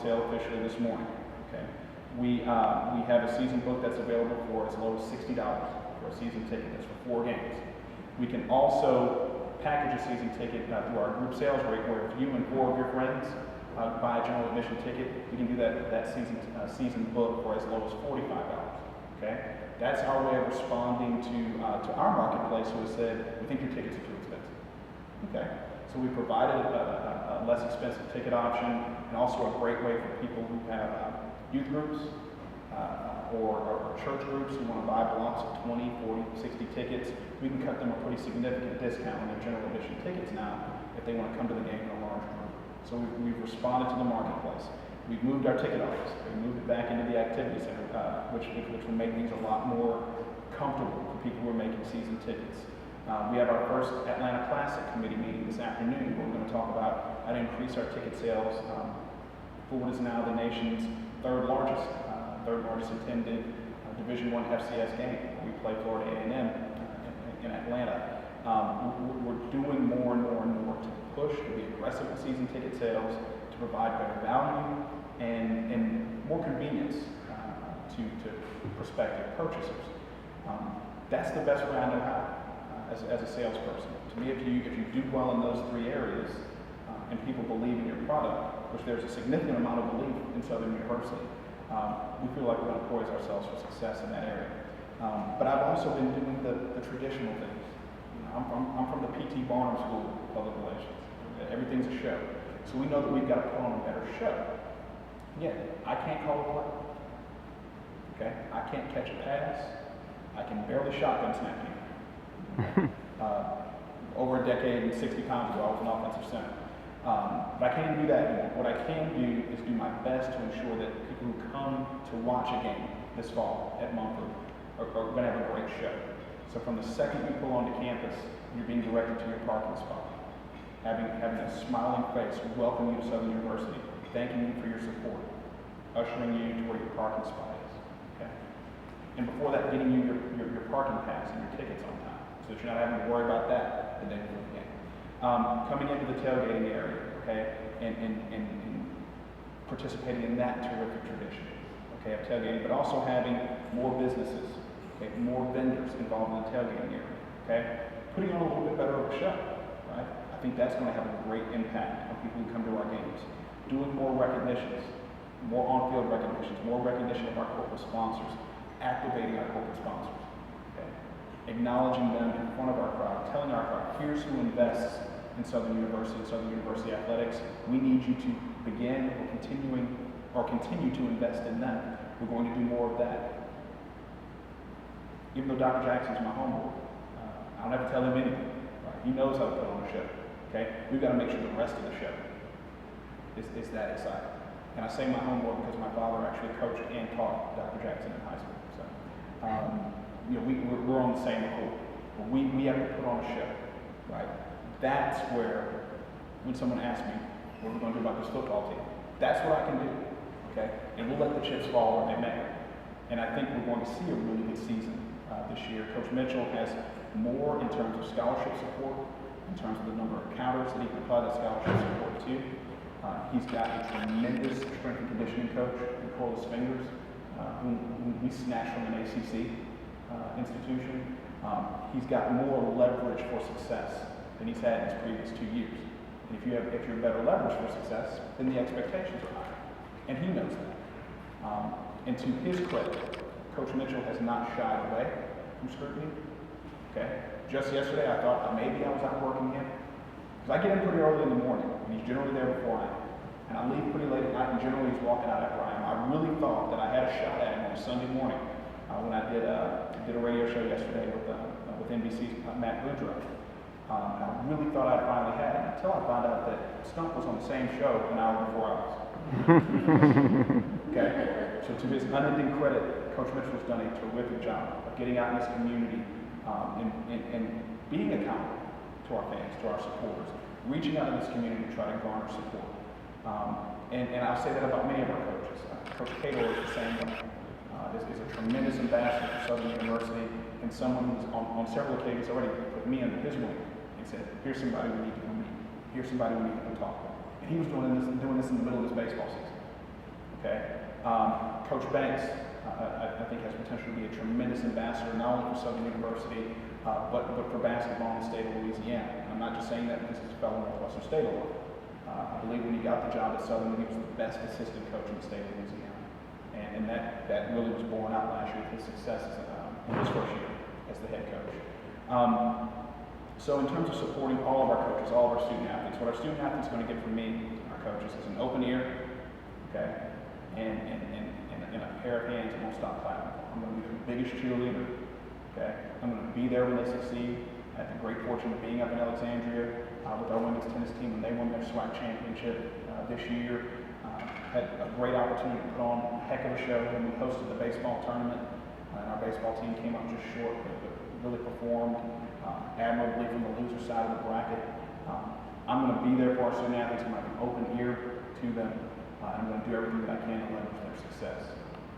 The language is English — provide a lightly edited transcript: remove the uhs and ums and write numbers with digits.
sale officially this morning. Okay, we have a season book that's available for as low as $60 for a season ticket. That's for 4 games. We can also package a season ticket through our group sales rate, where if you and 4 of your friends buy a general admission ticket, we can do that season book for as low as $45. Okay, that's our way of responding to our marketplace, who has said we think your tickets are too expensive. Okay, so we provided a less expensive ticket option, and also a great way for people who have youth groups or church groups who want to buy blocks of 20, 40, 60 tickets. We can cut them a pretty significant discount on their general admission tickets now if they want to come to the game in a large group. So we've responded to the marketplace. We've moved our ticket office. We moved it back into the activity center, which will make things a lot more comfortable for people who are making season tickets. We have our first Atlanta Classic committee meeting this afternoon, where we're going to talk about how to increase our ticket sales for what is now the nation's third largest attended Division I FCS game. We play Florida A&M in Atlanta. We're doing more and more to push, to be aggressive with season ticket sales, to provide better value and more convenience to prospective purchasers. That's the best way I know how as a salesperson. To me, if you do well in those 3 areas, and people believe in your product, which there's a significant amount of belief in Southern University, we feel like we're going to poise ourselves for success in that area. But I've also been doing the traditional things. I'm from the P.T. Barnum School of Public Relations. Everything's a show. So we know that we've got to put on a better show. Yeah, I can't call a play. Okay? I can't catch a pass. I can barely shotgun snap you. Over a decade and 60 pounds ago, I was an offensive center. But I can't even do that anymore. What I can do is do my best to ensure that people who come to watch a game this fall at Mumford are going to have a great show. So from the second you pull onto campus, you're being directed to your parking spot, having a smiling face, welcoming you to Southern University, thanking you for your support, ushering you to where your parking spot is. Okay? And before that, getting you your parking pass and your tickets on time, so that you're not having to worry about that the day before the game. Coming into the tailgating area, okay, and participating in that terrific tradition, okay, of tailgating, but also having more businesses, okay, more vendors involved in the tailgating area, okay, putting on a little bit better of a show, right? I think that's going to have a great impact on people who come to our games. Doing more recognitions, more on-field recognitions, more recognition of our corporate sponsors, activating our corporate sponsors, okay, acknowledging them in front of our crowd, telling our crowd, here's who invests in Southern University and Southern University athletics. We need you to begin or continue to invest in them. We're going to do more of that. Even though Dr. Jackson's my homeboy, I'll never tell him anything. Right? He knows how to put on a show. Okay, we've got to make sure the rest of the show is that exciting. And I say my homeboy because my father actually coached and taught Dr. Jackson in high school. So, we're on the same accord. But we have to put on a show, right? That's where, when someone asks me, what are we going to do about this football team? That's what I can do, okay? And we'll let the chips fall where they may. And I think we're going to see a really good season this year. Coach Mitchell has more in terms of scholarship support, in terms of the number of counters that he can apply that scholarship support to. He's got a tremendous strength and conditioning coach in Corliss Fingers, who we snatched from an ACC institution. He's got more leverage for success than he's had in his previous 2 years. And if you're better leverage for success, then the expectations are higher. And he knows that. And to his credit, Coach Mitchell has not shied away from scrutiny. Okay? Just yesterday, I thought that maybe I was outworking him. Because I get in pretty early in the morning, and he's generally there before I am. And I leave pretty late at night, and generally he's walking out after I am. I really thought that I had a shot at him on a Sunday morning when I did a radio show yesterday with NBC's Matt Boudreaux. And I really thought I finally had it until I found out that Stump was on the same show an hour before I was. Okay? So to his unending credit, Coach Mitchell has done a terrific job of getting out in this community and being accountable to our fans, to our supporters, reaching out in this community to try to garner support. And I'll say that about many of our coaches. Coach Cato is the same way. Is a tremendous ambassador for Southern University and someone who's on several occasions already put me under his wing and said, here's somebody we need to go meet. Here's somebody we need to go talk to. And he was doing this in the middle of his baseball season. Okay, Coach Banks, I think has potential to be a tremendous ambassador, not only for Southern University, but for basketball in the state of Louisiana. I'm not just saying that because he's a fellow Northwestern State alum. I believe when he got the job at Southern, he was the best assistant coach in the state of Louisiana. And that really was borne out last year with his successes in his first year as the head coach. So in terms of supporting all of our coaches, all of our student athletes, what our student athletes are going to get from me, our coaches, is an open ear, okay, and a pair of hands that won't stop clapping. I'm going to be their biggest cheerleader, okay. I'm going to be there when they succeed. I had the great fortune of being up in Alexandria with our women's tennis team when they won their SWAC championship this year. Had a great opportunity to put on a heck of a show when we hosted the baseball tournament. And our baseball team came up just short, but really performed admirably from the loser side of the bracket. I'm going to be there for our student athletes. I'm going to have an open ear to them. And I'm going to do everything that I can to leverage their success.